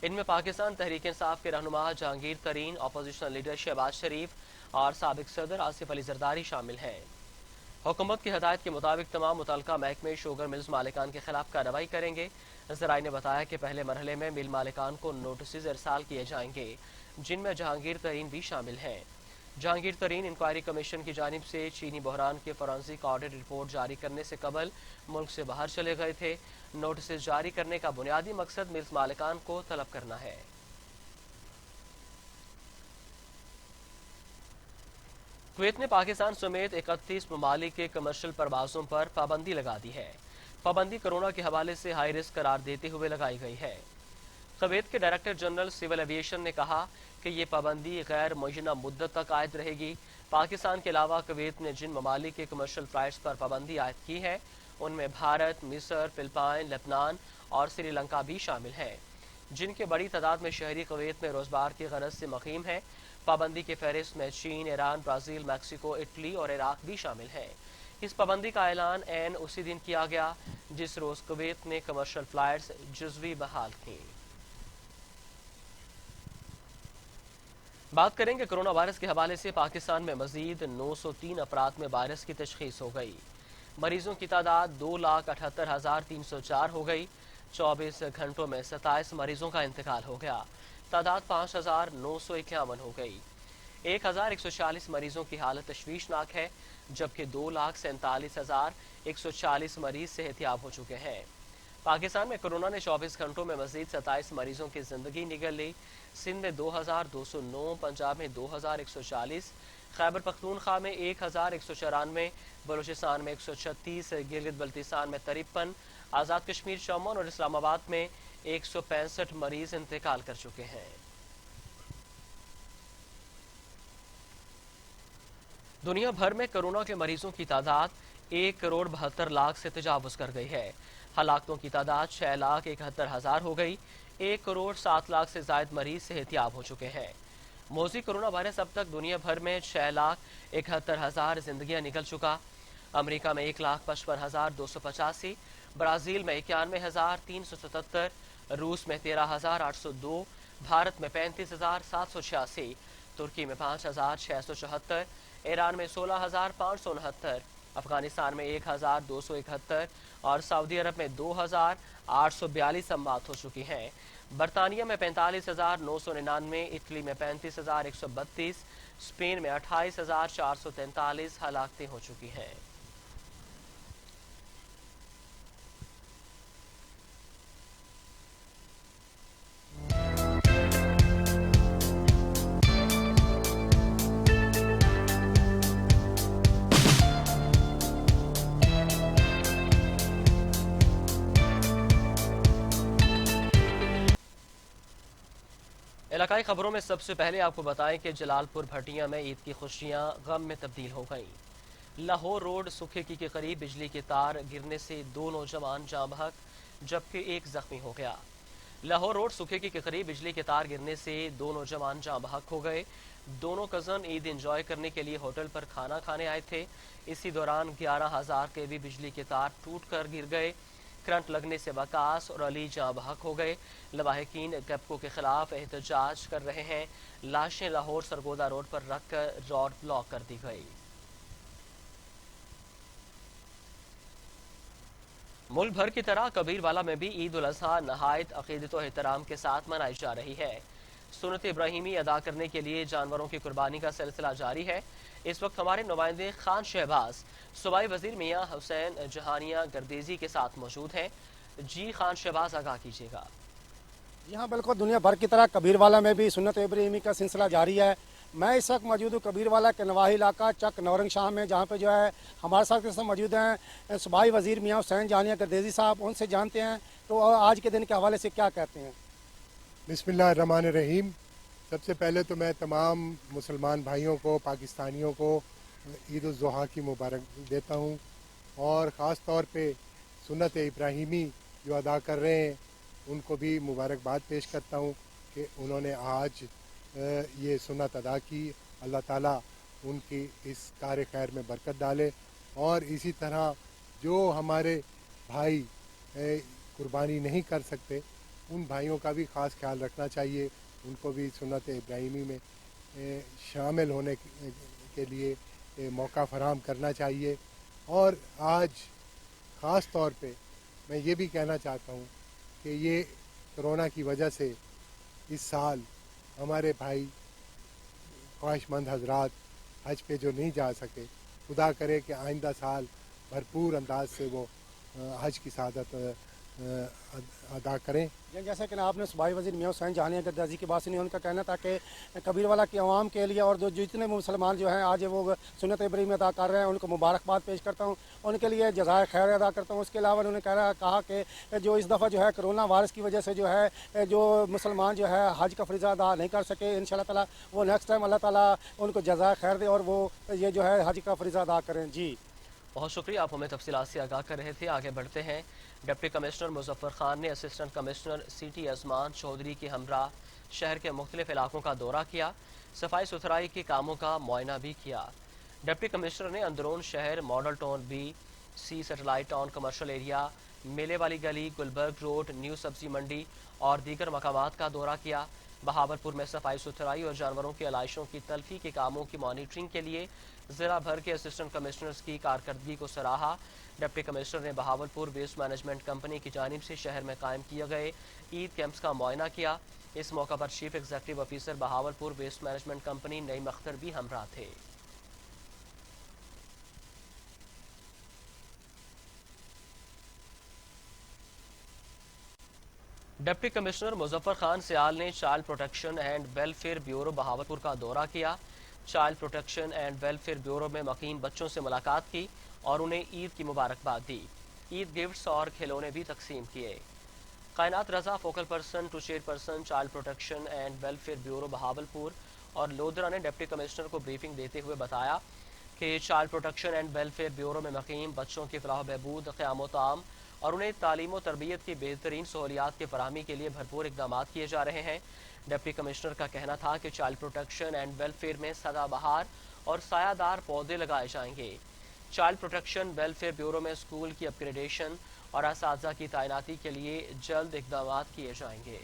इनमें पाकिस्तान तहरीक इंसाफ के रहनुमा जहांगीर तरीन, अपोजिशन लीडर शहबाज शरीफ और साबिक सदर आसिफ अली जरदारी शामिल हैं। हुकूमत की हदायत के मुताबिक तमाम मुतल्लिका महकमे शुगर मिल्स मालिकान के खिलाफ कार्रवाई करेंगे। ज़राए ने बताया कि पहले मरहले में मिल मालिकान को नोटिस इरसाल किए जाएंगे, जिनमें जहांगीर तरीन भी शामिल हैं। जहांगीर तरीन इंक्वायरी कमीशन की जानिब से चीनी बहरान के फॉरेंसिक ऑडिट रिपोर्ट जारी करने से कबल मुल्क से बाहर चले गए थे। नोटिस जारी करने का बुनियादी मकसद मिल्स मालिकान को तलब करना है। कुवैत ने पाकिस्तान समेत 31 ममालिक के कमर्शियल परवाज़ों पर पाबंदी लगा दी है। पाबंदी कोरोना के हवाले से हाई रिस्क करार देते हुए लगाई गई है। कुवैत के डायरेक्टर जनरल सिविल एविएशन ने कहा कि ये पाबंदी गैर मुय्यना मुद्दत तक आयद रहेगी। पाकिस्तान के अलावा कुवैत ने जिन ममालिक के कमर्शियल फ्लाइट्स पर पाबंदी आयद की है उनमें भारत, मिस्र, फिलिपाइन, लेबनान और श्रीलंका भी शामिल हैं, जिनके बड़ी तादाद में शहरी कुवैत में रोजगार की गरज से मुकीम हैं। पाबंदी के फहरिस्त में चीन, ईरान, ब्राज़ील, मैक्सिको, इटली और इराक भी शामिल हैं। इस पाबंदी का ऐलान ऐन उसी दिन किया गया जिस रोज कुवैत ने कमर्शियल फ्लाइट्स जुज़वी बहाल की। बात करेंगे कोरोना वायरस के हवाले से। पाकिस्तान में मजीद 903 अफराद में वायरस की तशखीस हो गई। मरीजों की तादाद 2,78,304 हो गई। 24 घंटों में 27 मरीजों का इंतकाल हो गया। तादाद 5,951 हो गई। 1,146 मरीजों की हालत तशवीशनाक है, जबकि 2,47,140 मरीज सेहतियाब हो चुके हैं। पाकिस्तान में कोरोना ने 24 घंटों में मजीद 27 मरीजों की जिंदगी निगल ली। सिंध में 2,209, पंजाब में 2,140, खैबर पख्तूनख्वा में 1,194, बलूचिस्तान में 136, गिलगित बल्तिस्तान में 53, आज़ाद कश्मीर, शमौन और इस्लामाबाद में 165 मरीज इंतकाल कर चुके हैं। दुनिया भर में कोरोना के मरीजों की तादाद 1,72,00,000 से तजावुज कर गई है। हलाकतों की तादाद 6,71,000 हो गई। 1,07,00,000 से जायद मरीज सेहतियाब हो चुके हैं। मौजी कोरोना वायरस अब तक दुनिया भर में 6,71,000 जिंदगियां निकल चुका। अमेरिका में 1,55,285, ब्राजील में 91,377, रूस में 13,802, भारत में 35,786, तुर्की में 5,674, ईरान में 16,569, अफगानिस्तान में 1,271 और सऊदी अरब में 2,842 अम्मात हो चुकी हैं। बरतानिया में 45,999, इटली में 35,132, स्पेन में 28,443 हलाकतें हो चुकी हैं। इलाकाई खबरों में सबसे पहले आपको बताएं कि जलालपुर भटिया में ईद की खुशियां गम में तब्दील हो गईं। लाहौर रोड सुखेकी के करीब बिजली के तार गिरने से 2 नौजवान जाँ बहक जबकि एक जख्मी हो गया। लाहौर रोड सुखेकी के करीब बिजली के तार गिरने से 2 नौजवान जाँ बहक हो गए। दोनों कजन ईद एंजॉय करने के लिए होटल पर खाना खाने आए थे। इसी दौरान 11,000 केवी बिजली के तार टूट कर गिर गए। करंट लगने से वकास और अली जाँ बहक हो गए। लवाहिकीन कैप्को के खिलाफ एहतजाज कर रहे हैं। लाशें लाहौर सरगोदा रोड पर रख कर रोड ब्लॉक कर दी गई। मुल्क भर की तरह कबीरवाला में भी ईद उल अज़हा नहायत अक़ीदत और एहतराम के साथ मनाई जा रही है। सुन्नत इब्राहिमी अदा करने के लिए जानवरों की कुर्बानी का सिलसिला जारी है। इस वक्त हमारे नुमाइंदे खान शहबाज सूबाई वजीर मियाँ हुसैन जहानिया गर्देजी के साथ मौजूद हैं। जी खान शहबाज, आगाह कीजिएगा। यहाँ बिल्कुल दुनिया भर की तरह कबीरवाला में भी सुन्नत इब्राहिमी का सिलसिला जारी है। मैं इस वक्त मौजूद हूँ कबीरवाला के नवाही इलाका चक नौरंग शाह में, जहाँ पे जो है हमारे साथ मौजूद हैं सूबाई वजीर मियाँ हुसैन जहानिया गर्देजी साहब। उनसे जानते हैं तो आज के दिन के हवाले से क्या कहते हैं। बिस्मिल्लाहिर्रहमानिर्रहीम। सबसे पहले तो मैं तमाम मुसलमान भाइयों को, पाकिस्तानियों को ईद उल ज़ुहा की मुबारक देता हूँ और ख़ास तौर पे सुन्नत इब्राहिमी जो अदा कर रहे हैं उनको भी मुबारकबाद पेश करता हूँ कि उन्होंने आज ये सुन्नत अदा की। अल्लाह ताला उनकी इस कार्य खैर में बरकत डाले और इसी तरह जो हमारे भाई कुर्बानी नहीं कर सकते उन भाइयों का भी ख़ास ख्याल रखना चाहिए। उनको भी सुन्नत इब्राहिमी में शामिल होने के लिए मौका फराहम करना चाहिए। और आज ख़ास तौर पे मैं ये भी कहना चाहता हूँ कि ये कोरोना की वजह से इस साल हमारे भाई ख्वाहिशमंद हजरात हज पे जो नहीं जा सके, खुदा करे कि आइंदा साल भरपूर अंदाज से वो हज की सादत अदा करें। जैसा कि आपने सूबाई वज़ीर मियां हुसैन जानिया गर्दाजी की बात सुनी, उनका कहना था कि कबीरवाला की आवाम के लिए और जो जितने मुसलमान जो हैं आज वो सुन्नत इब्राहीमी अदा कर रहे हैं उनको मुबारकबाद पेश करता हूँ, उनके लिए जज़ाए खैर अदा करता हूँ। उसके अलावा उन्होंने कहा कि जो इस दफ़ा जो है कोरोना वायरस की वजह से जो है जो मुसलमान जो है हज का फ़रीज़ा अदा नहीं कर सके, इंशाअल्लाह ताला वो नेक्स्ट टाइम अल्लाह ताला उनको जज़ाए खैर दे और वो ये जो है हज का फ़रीज़ा अदा करें। जी बहुत शुक्रिया, आप हमें तफसीलात से आगाह कर रहे थे। आगे बढ़ते हैं। डिप्टी कमिश्नर मुजफ्फर खान ने assistant commissioner city Ajman Chaudhry के हमरा शहर के मुख्तलिफ इलाकों का दौरा किया, सफाई सुथराई के कामों का मुआयना भी किया। डिप्टी कमिश्नर ने अंदरून शहर, मॉडल टाउन बी, सी सेटेलाइट टाउन, कमर्शल एरिया, मेले वाली गली, गुलबर्ग रोड, न्यू सब्जी मंडी और दीगर मकामात का दौरा किया। बहावलपुर में सफाई सुथराई और जानवरों की आलाइशों की तल्फी के कामों की मॉनिटरिंग के लिए ज़िला भर के असिस्टेंट कमिश्नर्स की कारकर्दगी को सराहा। डिप्टी कमिश्नर ने बहावलपुर वेस्ट मैनेजमेंट कंपनी की जानिब से शहर में कायम किए गए ईद कैंप्स का मुआयना किया। इस मौका पर chief executive officer Bahawalpur waste management company Naeem Akhtar भी हमरा थे। डिप्टी कमिश्नर मुजफ्फर खान सियाल ने child protection and welfare bureau Bahawalpur का दौरा किया। Child protection and welfare bureau में मकीन बच्चों से मुलाकात की और उन्हें ईद की मुबारकबाद दी। ईद गिफ्ट्स और खिलौने भी तकसीम किए। Kainat Raza focal person to chairperson child protection and welfare bureau Bahawalpur और लोधरा ने डिप्टी कमिश्नर को ब्रीफिंग देते हुए बताया कि child protection and welfare bureau में मकीम बच्चों की फलाह बहबूद, क़याम ताम और उन्हें तालीम व तरबियत की बेहतरीन सहूलियात की फराहमी के लिए भरपूर इक़दाम किए जा रहे हैं। डिप्टी कमिश्नर का कहना था कि चाइल्ड प्रोटेक्शन एंड वेलफेयर में सदाबहार और सायादार पौधे लगाए जाएंगे। चाइल्ड प्रोटेक्शन वेलफेयर ब्यूरो में स्कूल की अपग्रेडेशन और असातिज़ा की तैनाती के लिए जल्द इक़दाम किए जाएंगे।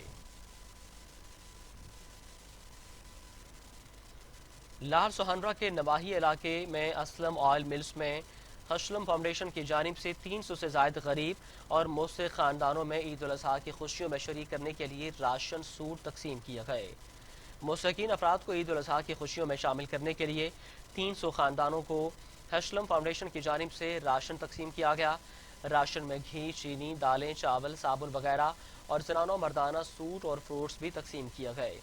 लाहौर सुहानरा के नवाही इलाके में असलम ऑयल मिल्स में हशलम फाउंडेशन की जानिब से 300 से ज़ायद गरीब और मुस्से ख़ानदानों में ईद उल अज़हा की खुशियों में शरीक करने के लिए राशन सूट तकसीम किए गए। मुस्तकीन अफराद को ईद उल अज़हा की खुशियों में शामिल करने के लिए 300 ख़ानदानों को हशलम फाउंडेशन की जानिब से राशन तकसीम किया गया। राशन में घी, चीनी, दालें, चावल, साबुन वगैरह और जनानो मर्दाना सूट और फ्रूट्स भी तकसीम किए गए।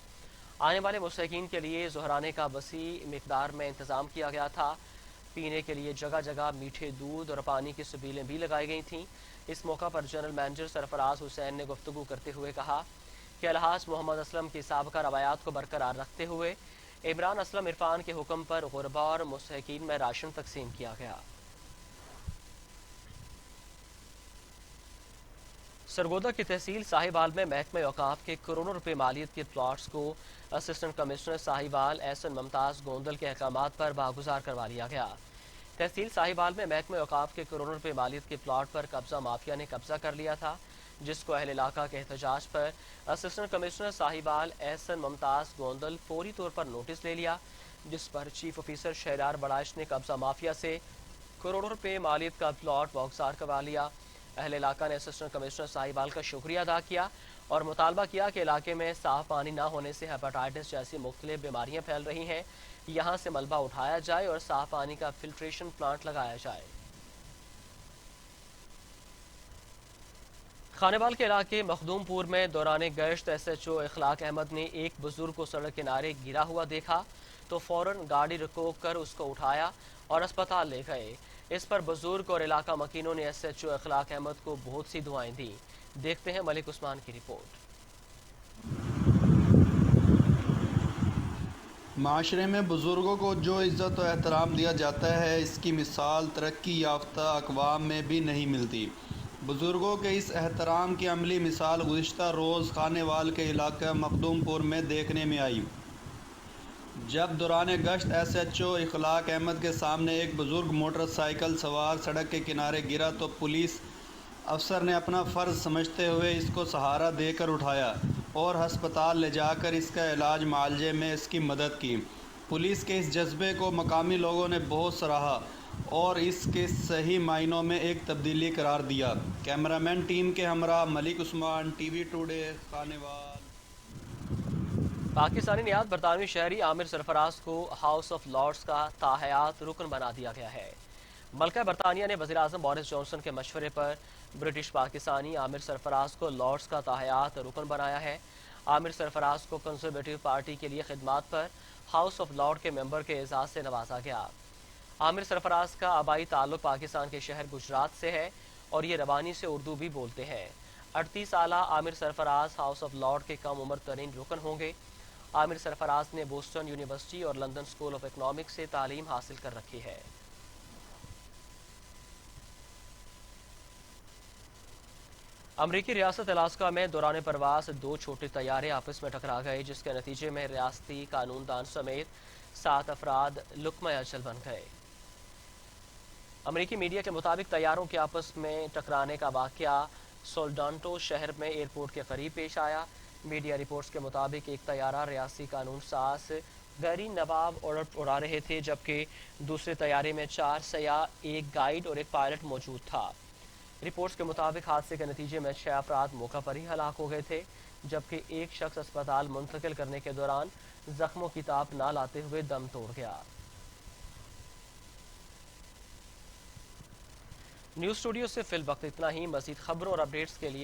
आने वाले मुस्तकीन के लिए ज़ुहराने का वसी मिकदार में इंतज़ाम किया गया था। पीने के लिए जगह जगह मीठे दूध और पानी की सबीलें भी लगाई गई थीं। इस मौका पर जनरल मैनेजर सरफराज हुसैन ने गुफ्तगू करते हुए कहा कि अलहाज मोहम्मद असलम की साबका रवायात को बरकरार रखते हुए इमरान असलम इरफान के हुक्म पर गुरबा और मुस्तहकीन में राशन तकसीम किया गया। सरगोदा की तहसील साहिवाल में महकमे औकाफ के करोड़ों रुपए मालियत के प्लॉट्स को असिस्टेंट कमिश्नर साहिवाल एहसन मुमताज़ गोंदल के अहकामात पर बागुजार करवा लिया गया। तहसील साहिवाल में महकमे औकाफ के करोड़ों रुपए मालियत के प्लॉट पर कब्जा माफिया ने कब्जा कर लिया था, जिसको अहल इलाका के एहतजाज पर असिस्टेंट कमिश्नर साहिवाल एहसन मुमताज़ गोंदल फौरी तौर पर नोटिस ले लिया, जिस पर चीफ ऑफिसर शहरार बड़ाइश ने कब्जा माफिया से करोड़ों रुपए मालियत का प्लॉट बागुजार करवा लिया। अहल इलाका ने असिस्टेंट कमिश्नर साहिवाल का शुक्रिया अदा किया और मुतालबा किया कि इलाके में साफ पानी ना होने से हेपेटाइटिस जैसी मुख्तलिफ बीमारियां फैल रही हैं, यहाँ से मलबा उठाया जाए और साफ पानी का फिल्ट्रेशन प्लांट लगाया जाए। खानेवाल के इलाके मखदूमपुर में दौरान गश्त SHO इखलाक अहमद ने एक बुजुर्ग को सड़क किनारे गिरा हुआ देखा तो फौरन गाड़ी रोक कर उसको उठाया और अस्पताल ले गए। इस पर बुजुर्ग और इलाका मकीनों ने SHO इखलाक अहमद को बहुत सी दुआएं दी। देखते हैं मलिक उस्मान की रिपोर्ट। माशरे में बुज़ुर्गों को जो इज़्ज़त और एहतराम दिया जाता है, इसकी मिसाल तरक्की याफ्ता अक़वाम में भी नहीं मिलती। बुज़ुर्गों के इस एहतराम की अमली मिसाल गुज़िश्ता रोज़ खानेवाल के इलाका मखदूमपुर में देखने में आई, जब दौरान गश्त SHO इखलाक अहमद के सामने एक बुज़ुर्ग मोटरसाइकिल सवार सड़क के किनारे गिरा तो पुलिस अफसर ने अपना फ़र्ज़ समझते हुए इसको सहारा देकर उठाया और हस्पताल ले जाकर इसका इलाज मुआवजे में इसकी मदद की। पुलिस के इस जज्बे को मकामी लोगों ने बहुत सराहा और इसके सही मायनों में एक तब्दीली करार दिया। कैमरामैन टीम के हमरा मलिक उस्मान, TV टुडे, खानेवाल। पाकिस्तानी नियात बरतानवी शहरी आमिर सरफराज को हाउस ऑफ लॉर्ड्स का ताहयात रुकन बना दिया गया है। ملکہ برطانیہ نے وزیراعظم بورس جانسن کے مشورے پر برٹش پاکستانی عامر سرفراز کو لارڈز کا تاحیات رکن بنایا ہے۔ عامر سرفراز کو کنزرویٹو پارٹی کے لیے خدمات پر ہاؤس آف لارڈ کے ممبر کے اعزاز سے نوازا گیا۔ عامر سرفراز کا آبائی تعلق پاکستان کے شہر گجرات سے ہے اور یہ ربانی سے اردو بھی بولتے ہیں۔ 38 سالہ عامر سرفراز ہاؤس آف لارڈ کے کم عمر ترین رکن ہوں گے۔ عامر سرفراز نے بوسٹن یونیورسٹی اور لندن اسکول آف اکنامکس سے تعلیم حاصل کر رکھی ہے۔ امریکی ریاست الاسکا میں دوران پرواز 2 چھوٹے طیارے آپس میں ٹکرا گئے، جس کے نتیجے میں ریاستی قانون دان سمیت 7 افراد لقمہ اجل بن گئے۔ امریکی میڈیا کے مطابق طیاروں کے آپس میں ٹکرانے کا واقعہ سولڈانٹو شہر میں ایئرپورٹ کے قریب پیش آیا۔ میڈیا رپورٹس کے مطابق ایک طیارہ ریاستی قانون ساز گیری نواب اڑا رہے تھے، جبکہ دوسرے طیارے میں 4 سیاح، ایک گائیڈ اور ایک پائلٹ موجود تھا۔ رپورٹس کے مطابق حادثے کے نتیجے میں 6 افراد موقع پر ہی ہلاک ہو گئے تھے، جبکہ ایک شخص اسپتال منتقل کرنے کے دوران زخموں کی تاب نہ لاتے ہوئے دم توڑ گیا۔ نیوز اسٹوڈیو سے فی الوقت اتنا ہی۔ مزید خبروں اور اپڈیٹس کے لیے